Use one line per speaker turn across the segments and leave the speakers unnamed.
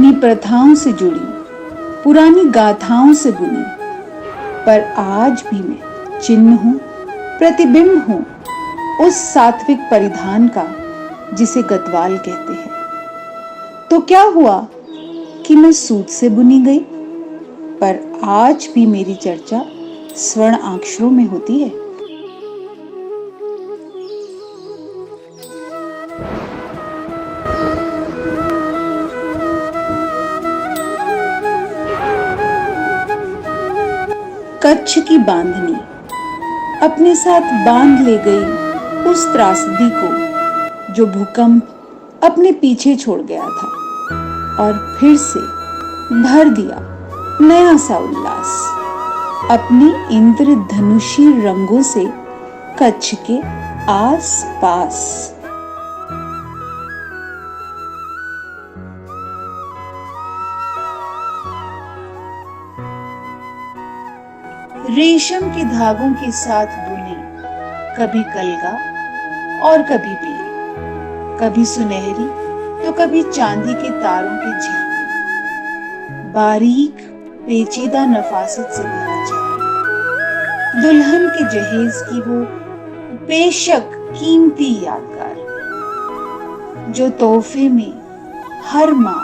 अपनी प्रथाओं से जुड़ी पुरानी गाथाओं से बुनी, पर आज भी मैं चिन्ह हूं, प्रतिबिंब हूं उस सात्विक परिधान का जिसे गतवाल कहते हैं। तो क्या हुआ कि मैं सूत से बुनी गई, पर आज भी मेरी चर्चा स्वर्ण अक्षरों में होती है। कच्छ की बांधनी अपने साथ बांध ले गई उस त्रासदी को जो भूकंप अपने पीछे छोड़ गया था, और फिर से भर दिया नया सा उल्लास अपने इंद्रधनुषी रंगों से कच्छ के आस पास। रेशम के धागों के साथ बुने कभी कलगा और कभी पीली, कभी सुनहरी तो कभी चांदी के तारों के झिलके, बारीक पेचीदा नफासत से भरा चेहरा, दुल्हन के जहेज की वो बेशक कीमती यादगार जो तोहफे में हर माँ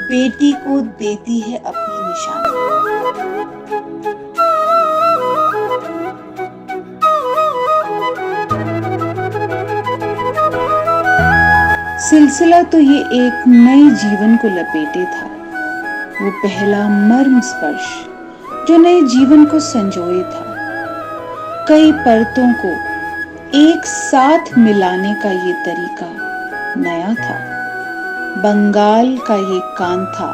बेटी को देती है अपनी निशानी। सिलसिला तो ये एक नए जीवन को लपेटे था, वो पहला मर्म स्पर्श जो नए जीवन को संजोए था। कई परतों को एक साथ मिलाने का ये तरीका नया था। बंगाल का ये कांथा,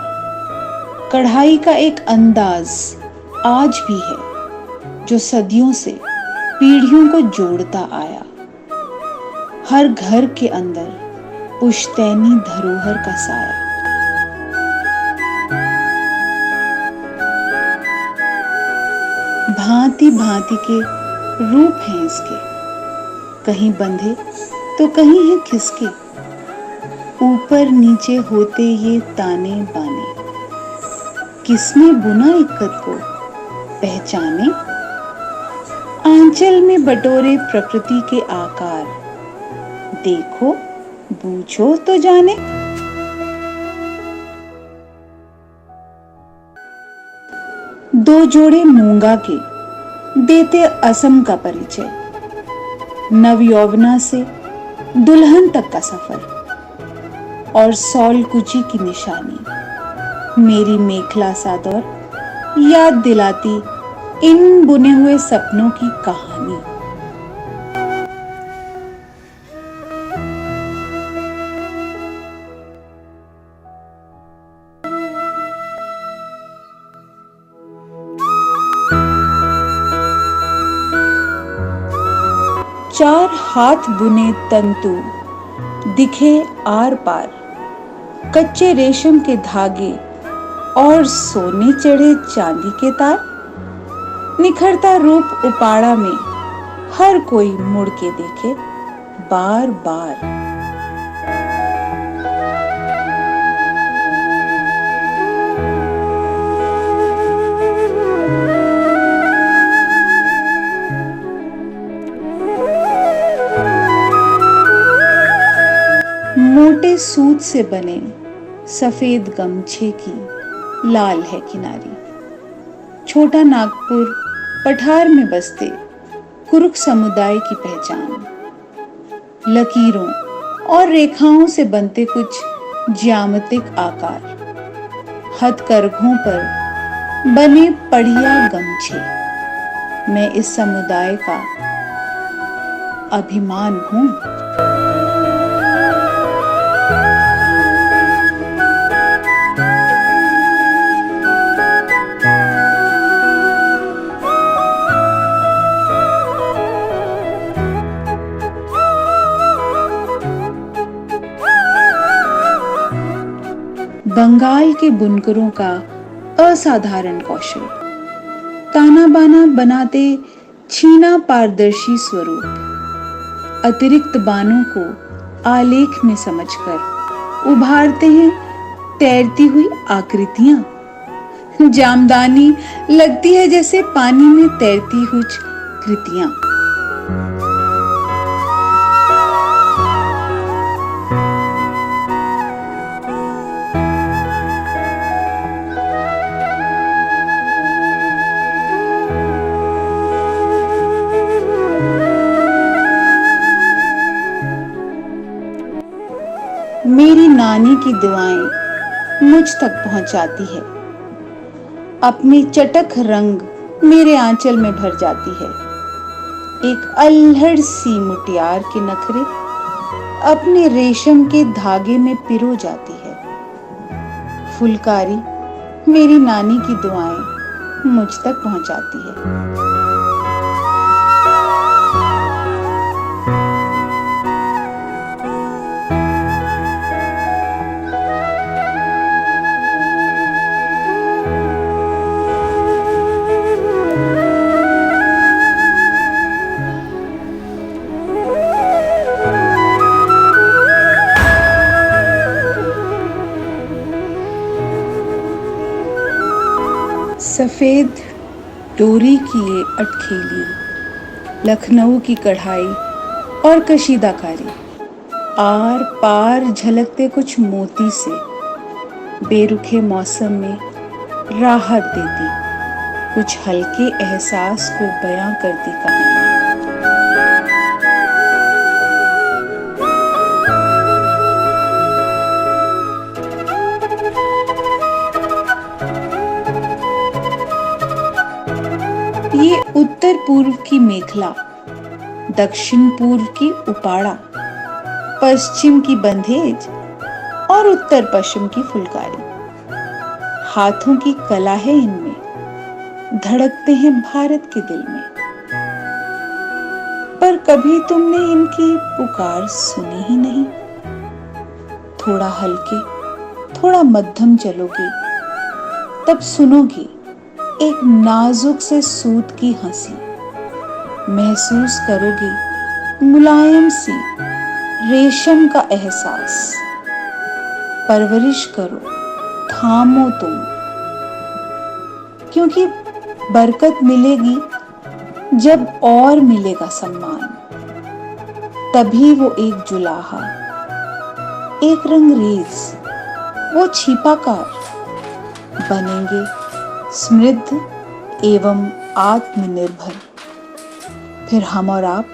कढ़ाई का एक अंदाज आज भी है जो सदियों से पीढ़ियों को जोड़ता आया। हर घर के अंदर पुश्तैनी धरोहर का साया। भांति भांति के रूप हैं इसके, कहीं बंधे तो कहीं है खिसके, ऊपर नीचे होते ये ताने बाने। किसने बुना इक्कत को पहचाने, आंचल में बटोरे प्रकृति के आकार, देखो बूझो तो जाने। दो जोड़े मूंगा के देते असम का परिचय, नवयौवना से दुल्हन तक का सफर, और सौल कुची की निशानी मेरी मेखला सादर याद दिलाती इन बुने हुए सपनों की कहानी। चार हाथ बुने तंतु दिखे आर पार, कच्चे रेशम के धागे और सोने चढ़े चांदी के तार। निखरता रूप उपाड़ा में हर कोई मुड़ के देखे बार बार। मोटे सूत से बने सफेद गमछे की लाल है किनारी। छोटा नागपुर पठार में बसते कुरुक समुदाय की पहचान। लकीरों और रेखाओं से बनते कुछ ज्यामितिक आकार, हथकरघों पर बने पढ़िया गमछे। मैं इस समुदाय का अभिमान हूं। बंगाल के बुनकरों का असाधारण कौशल, ताना बाना बनाते छीना पारदर्शी स्वरूप, अतिरिक्त बानों को आलेख में समझकर उभारते हैं तैरती हुई आकृतियां, जामदानी लगती है जैसे पानी में तैरती हुई कृतियां। मेरी नानी की दुआएं मुझ तक पहुंचाती है, अपनी चटक रंग मेरे आंचल में भर जाती है। एक अल्हड़ सी मुटियार के नखरे अपने रेशम के धागे में पिरो जाती है। फुलकारी मेरी नानी की दुआएं मुझ तक पहुंचाती है। सफेद डोरी की ये अटखेली, लखनऊ की कढ़ाई और कशीदाकारी, आर पार झलकते कुछ मोती से बेरुखे मौसम में राहत देती, कुछ हल्के एहसास को बयां करती कहानी। ये उत्तर पूर्व की मेखला, दक्षिण पूर्व की उपाड़ा, पश्चिम की बंधेज और उत्तर पश्चिम की फुलकारी। हाथों की कला है इनमें, धड़कते हैं भारत के दिल में। पर कभी तुमने इनकी पुकार सुनी ही नहीं। थोड़ा हल्के, थोड़ा मध्यम चलोगे, तब सुनोगे एक नाजुक से सूत की हंसी। महसूस करोगे मुलायम सी रेशम का एहसास। परवरिश करो, थामो तुम, क्योंकि बरकत मिलेगी जब और मिलेगा सम्मान। तभी वो एक जुलाहा, एक रंगरेज, वो छिपाकार बनेंगे समृद्ध एवं आत्मनिर्भर। फिर हम और आप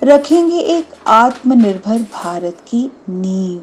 रखेंगे एक आत्मनिर्भर भारत की नींव।